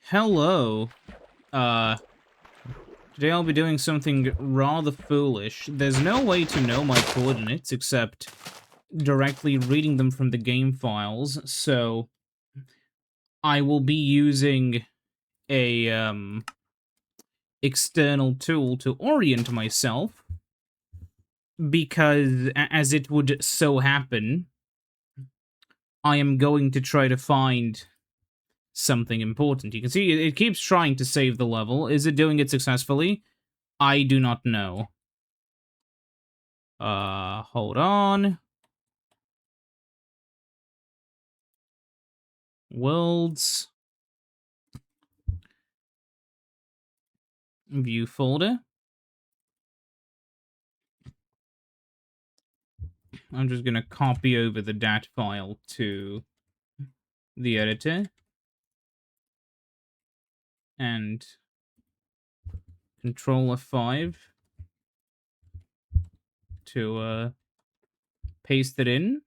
Hello. Uh, Today I'll be doing something rather foolish. There's no way to know my coordinates except directly reading them from the game files, so I will be using a, external tool to orient myself, because, as it would so happen, I am going to try to find something important. You can see it keeps trying to save the level. Is it doing it successfully? I do not know. Hold on. Worlds. View folder. I'm just gonna copy over the dat file to the editor. And Control F5 to, paste it in.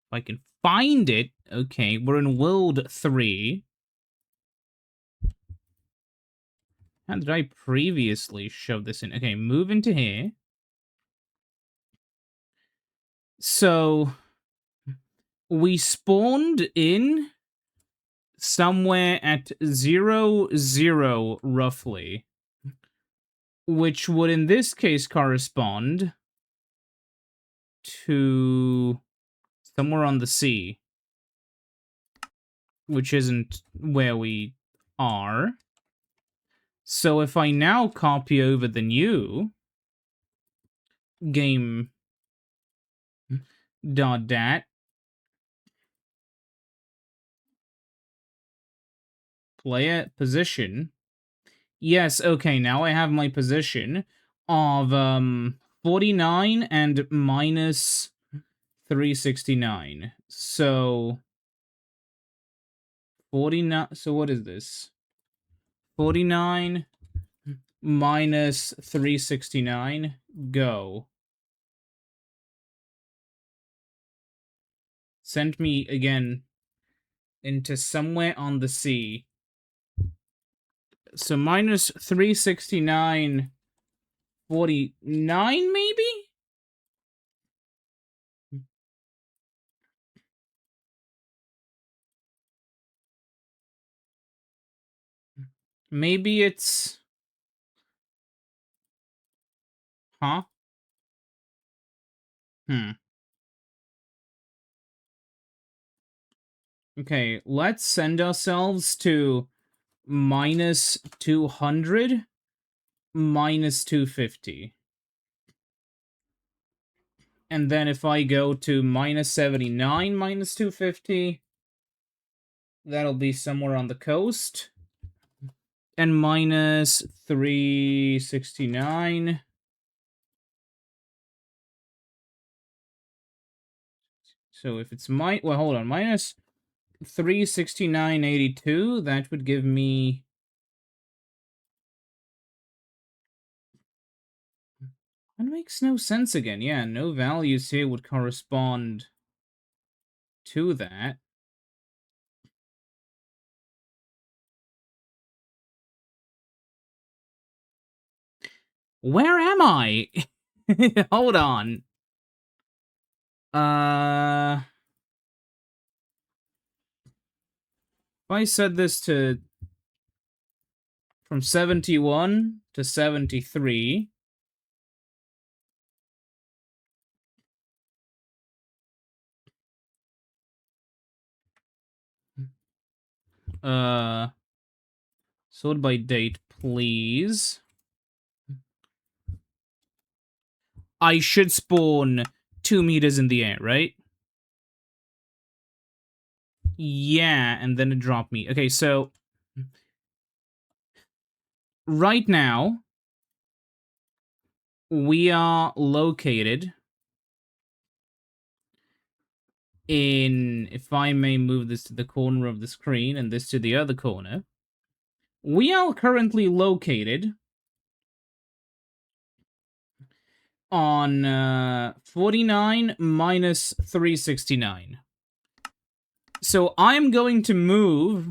If I can find it. Okay, we're in World 3. How did I previously shove this in? Okay, move into here. So, we spawned in somewhere at 0, roughly. Which would, in this case, correspond to somewhere on the sea. Which isn't where we are. So if I now copy over the new game.dat player position. Yes, okay, now I have my position of 49 and minus 369. So 49, so what is this? 49 minus 369, go. Send me again into somewhere on the sea. So minus 369, 49 maybe? Maybe it's... Huh? Okay, let's send ourselves to minus 200, minus 250. And then if I go to minus 79, minus 250, that'll be somewhere on the coast. And minus 369. So if it's well, hold on, minus 369.82, that would give me... That makes no sense again. Yeah, no values here would correspond to that. Where am I? Hold on. If I set this to from 71 to 73, sort by date, please. I should spawn 2 meters in the air, right? Yeah, and then it dropped me. Okay, so right now we are located in, if I may move this to the corner of the screen and this to the other corner, we are currently located on 49 minus 369. So I'm going to move...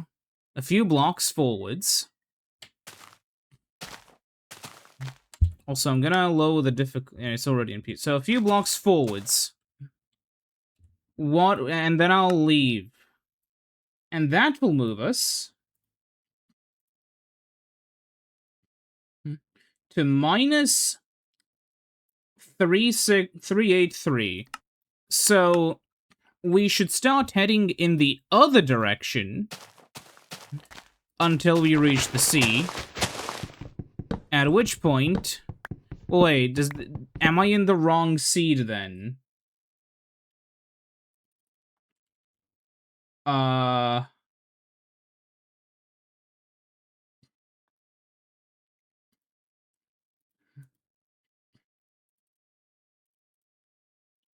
a few blocks forwards. Also, I'm gonna lower the difficulty. Yeah, it's already in P. So a few blocks forwards. What? And then I'll leave. And that will move us to minus 383. So we should start heading in the other direction until we reach the sea. At which point... Wait, am I in the wrong seed then?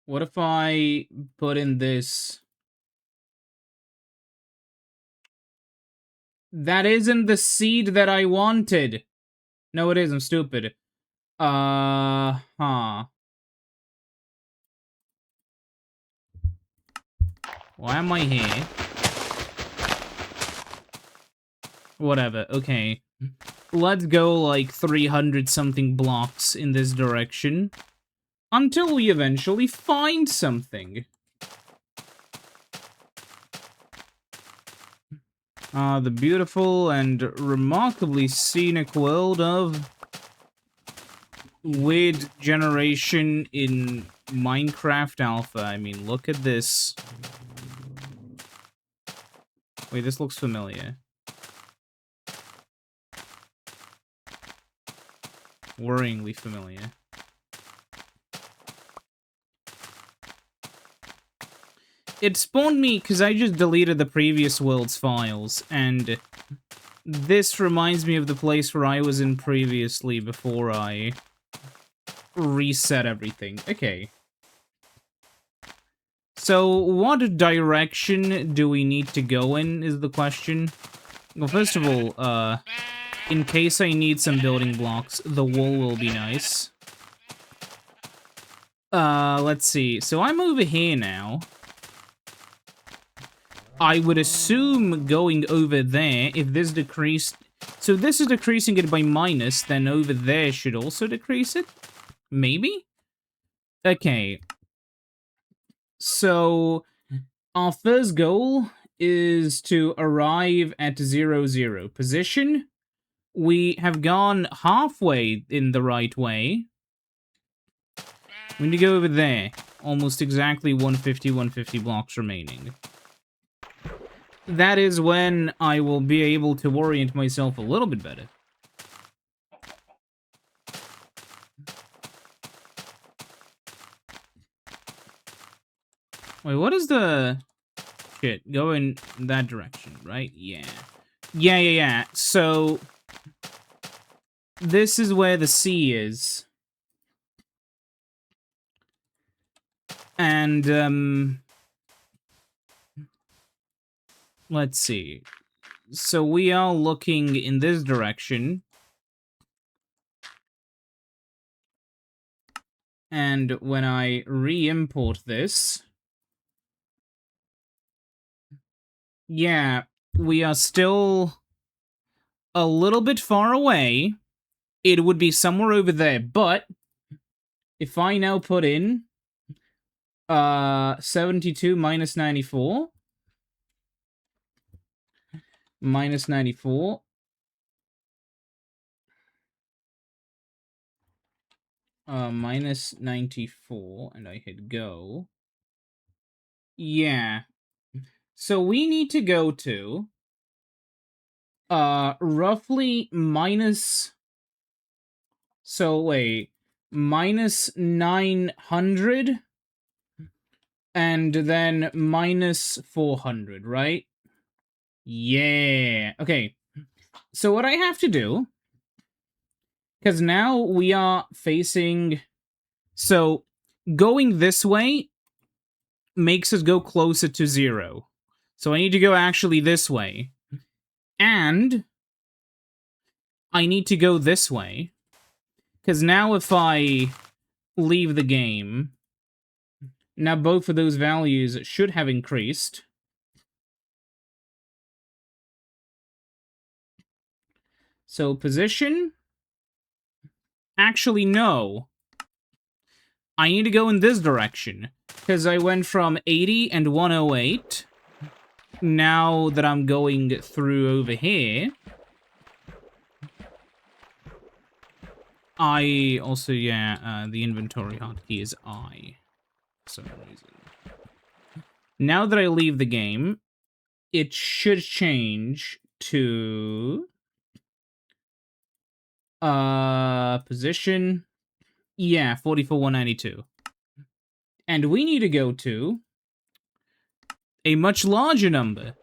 What if I put in this? That isn't the seed that I wanted. No, it is. I'm stupid. Huh. Why am I here? Whatever. Okay. Let's go like 300 something blocks in this direction until we eventually find something. The beautiful and remarkably scenic world of weird generation in Minecraft Alpha. I mean, look at this. Wait, this looks familiar. Worryingly familiar. It spawned me because I just deleted the previous world's files, and this reminds me of the place where I was in previously before I reset everything. Okay. So, what direction do we need to go in, is the question. Well, first of all, in case I need some building blocks, the wool will be nice. Let's see. So I'm over here now. I would assume going over there, if this decreased... So this is decreasing it by minus, then over there should also decrease it? Maybe? Okay. So, our first goal is to arrive at 0, position. We have gone halfway in the right way. We need to go over there. Almost exactly 150 blocks remaining. That is when I will be able to orient myself a little bit better. Wait, what is the... Shit, go in that direction, right? Yeah. Yeah. So, this is where the sea is. And, let's see. So we are looking in this direction. And when I re-import this... Yeah, we are still a little bit far away. It would be somewhere over there, but if I now put in 72 minus 94 minus 94 minus 94 and I hit go. Yeah. So we need to go to roughly minus... So wait, minus 900 and then minus 400, right? Yeah. Okay. So what I have to do, because now we are facing... So going this way makes us go closer to 0. So I need to go actually this way. And I need to go this way. Because now if I leave the game, now both of those values should have increased. So position? Actually, no. I need to go in this direction. Because I went from 80 and 108. Now that I'm going through over here, I also, the inventory hotkey is I, for some reason. Now that I leave the game, it should change to position. Yeah, 44,192. And we need to go to a much larger number.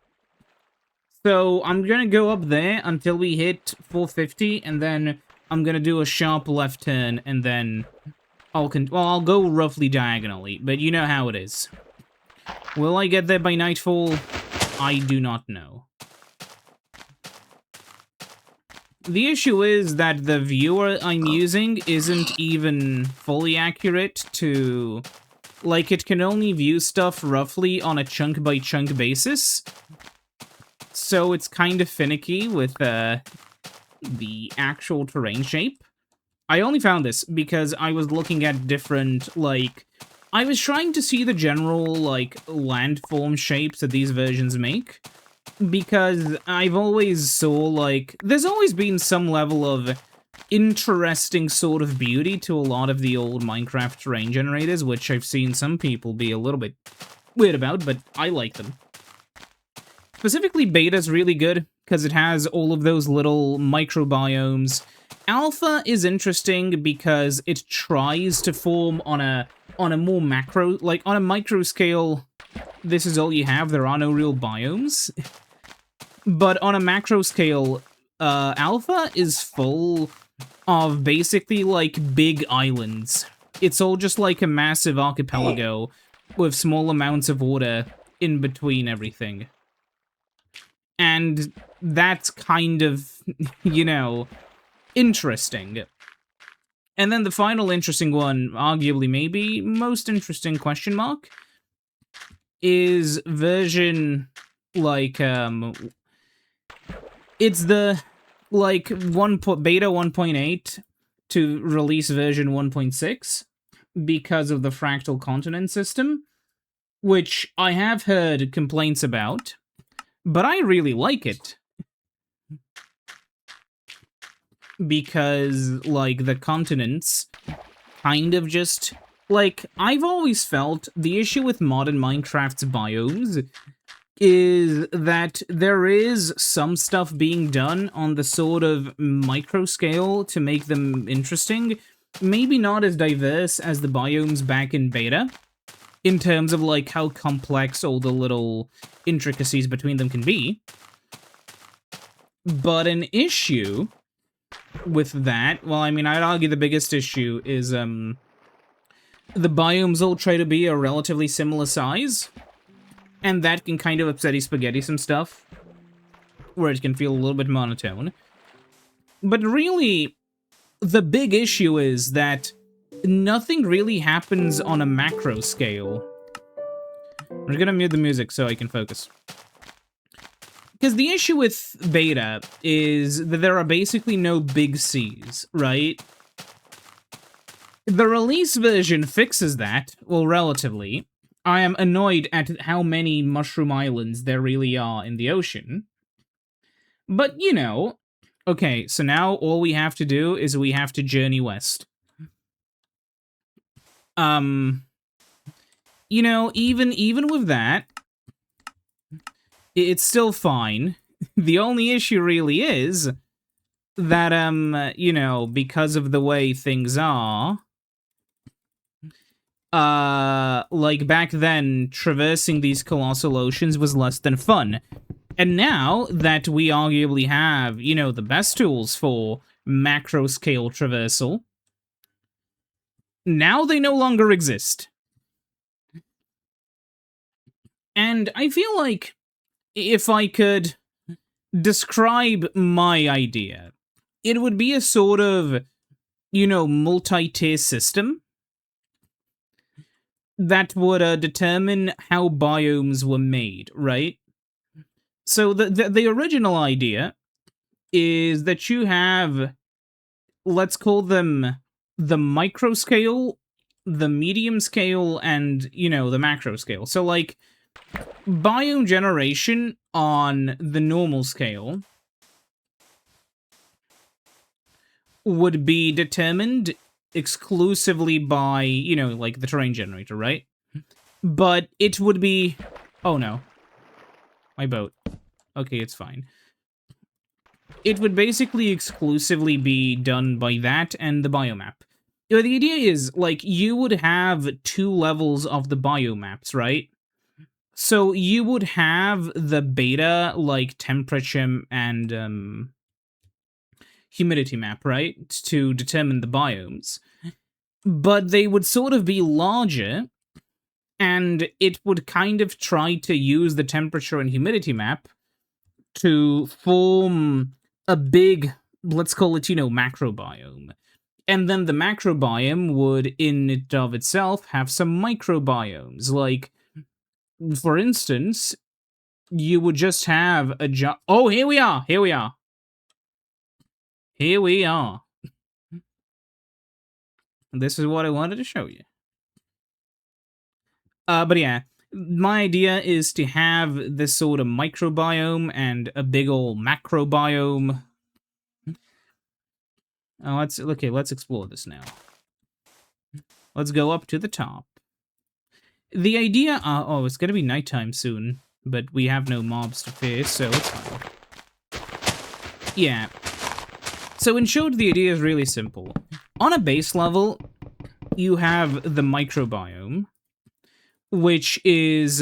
So I'm gonna go up there until we hit 450, and then I'm gonna do a sharp left turn, and then I'll go roughly diagonally, but you know how it is. Will I get there by nightfall? I do not know. The issue is that the viewer I'm using isn't even fully accurate to... Like, it can only view stuff roughly on a chunk-by-chunk basis. So it's kind of finicky with the actual terrain shape. I only found this because I was looking at different, like... I was trying to see the general, like, landform shapes that these versions make. Because I've always saw, like... There's always been some level of interesting sort of beauty to a lot of the old Minecraft terrain generators, which I've seen some people be a little bit weird about, but I like them. Specifically, Beta's really good, because it has all of those little microbiomes. Alpha is interesting because it tries to form on a more macro, like on a micro scale, this is all you have, there are no real biomes. But on a macro scale, Alpha is full of basically like big islands. It's all just like a massive archipelago with small amounts of water in between everything. And that's kind of, you know, interesting. And then the final interesting one, arguably maybe most interesting question mark, is version, like, it's the, like, beta 1.8 to release version 1.6 because of the fractal continent system, which I have heard complaints about, but I really like it. Because, like, the continents kind of just... Like, I've always felt the issue with modern Minecraft's biomes is that there is some stuff being done on the sort of micro scale to make them interesting. Maybe not as diverse as the biomes back in beta, in terms of, like, how complex all the little intricacies between them can be. But an issue with that, well, I mean, I'd argue the biggest issue is, the biomes all try to be a relatively similar size, and that can kind of upsetty spaghetti some stuff, where it can feel a little bit monotone. But really, the big issue is that nothing really happens on a macro scale. I'm gonna mute the music so I can focus. Because the issue with beta is that there are basically no big Cs, right? The release version fixes that, well, relatively. I am annoyed at how many mushroom islands there really are in the ocean. But, you know, okay, so now all we have to do is we have to journey west. You know, even with that, it's still fine. The only issue really is that, you know, because of the way things are, like back then, traversing these colossal oceans was less than fun. And now that we arguably have, you know, the best tools for macro-scale traversal, now they no longer exist. And I feel like if I could describe my idea, it would be a sort of, you know, multi-tier system that would determine how biomes were made, right? So the original idea is that you have, let's call them the micro scale, the medium scale, and, you know, the macro scale. So, like, biome generation on the normal scale would be determined exclusively by, you know, like, the terrain generator, right? But it would be... Oh, no. My boat. Okay, it's fine. It would basically exclusively be done by that and the biomap. You know, the idea is, like, you would have 2 levels of the biomaps, right? So you would have the beta, like, temperature and humidity map, right? To determine the biomes. But they would sort of be larger, and it would kind of try to use the temperature and humidity map to form a big, let's call it, you know, macro biome. And then the macro biome would, in and of itself, have some microbiomes. Like, for instance, you would just have a oh, here we are! Here we are! Here we are! This is what I wanted to show you. But yeah, my idea is to have this sort of microbiome and a big ol' macrobiome. Let's explore this now. Let's go up to the top. The idea, oh, it's gonna be nighttime soon, but we have no mobs to face, so it's fine. Yeah. So in short, the idea is really simple. On a base level, you have the microbiome, which is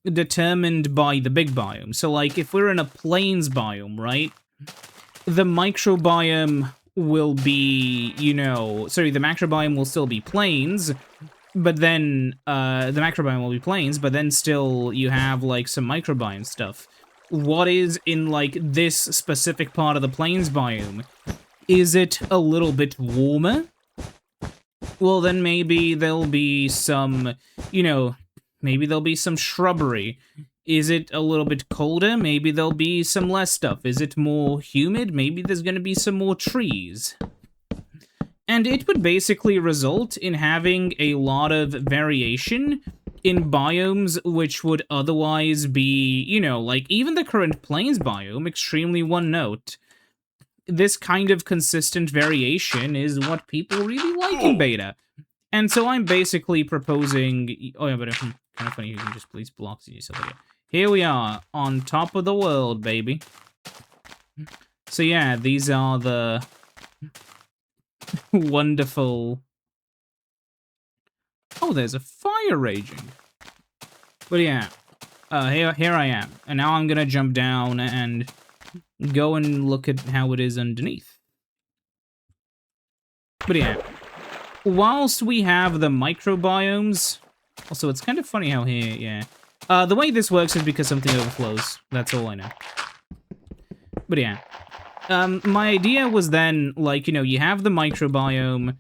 determined by the big biome. So, like, if we're in a plains biome, right, the microbiome will be, you know... Sorry, the macrobiome will still be plains, but then the macrobiome will be plains, but then still you have, like, some microbiome stuff. What is in, like, this specific part of the plains biome? Is it a little bit warmer? Well, then maybe there'll be some, you know, maybe there'll be some shrubbery. Is it a little bit colder? Maybe there'll be some less stuff. Is it more humid? Maybe there's gonna be some more trees. And it would basically result in having a lot of variation in biomes which would otherwise be, you know, like even the current plains biome, extremely one note. This kind of consistent variation is what people really like in beta. And so I'm basically proposing... Oh yeah, but kind of funny, you can just please block yourself again. Here we are, on top of the world, baby. So yeah, these are the wonderful... Oh, there's a fire raging. But yeah, here I am. And now I'm gonna jump down and go and look at how it is underneath. But yeah, whilst we have the microbiomes... Also, it's kind of funny how here, yeah. The way this works is because something overflows. That's all I know. But yeah. My idea was then, like, you know, you have the microbiome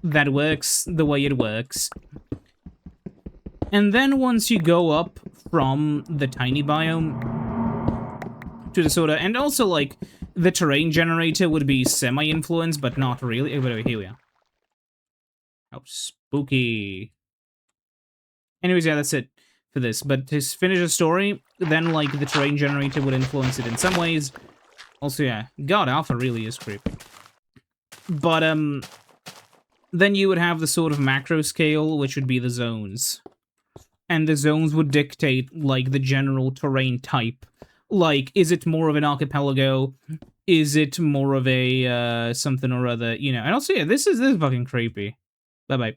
that works the way it works. And then once you go up from the tiny biome to the sort of... And also, like, the terrain generator would be semi-influenced, but not really. Oh, wait, here we are. How spooky. Anyways, yeah, that's it for this. But to finish the story, then, like, the terrain generator would influence it in some ways. Also, yeah, God, Alpha really is creepy. But, then you would have the sort of macro scale, which would be the zones. And the zones would dictate, like, the general terrain type. Like, is it more of an archipelago? Is it more of a, something or other, you know? And also, yeah, this is fucking creepy. Bye-bye.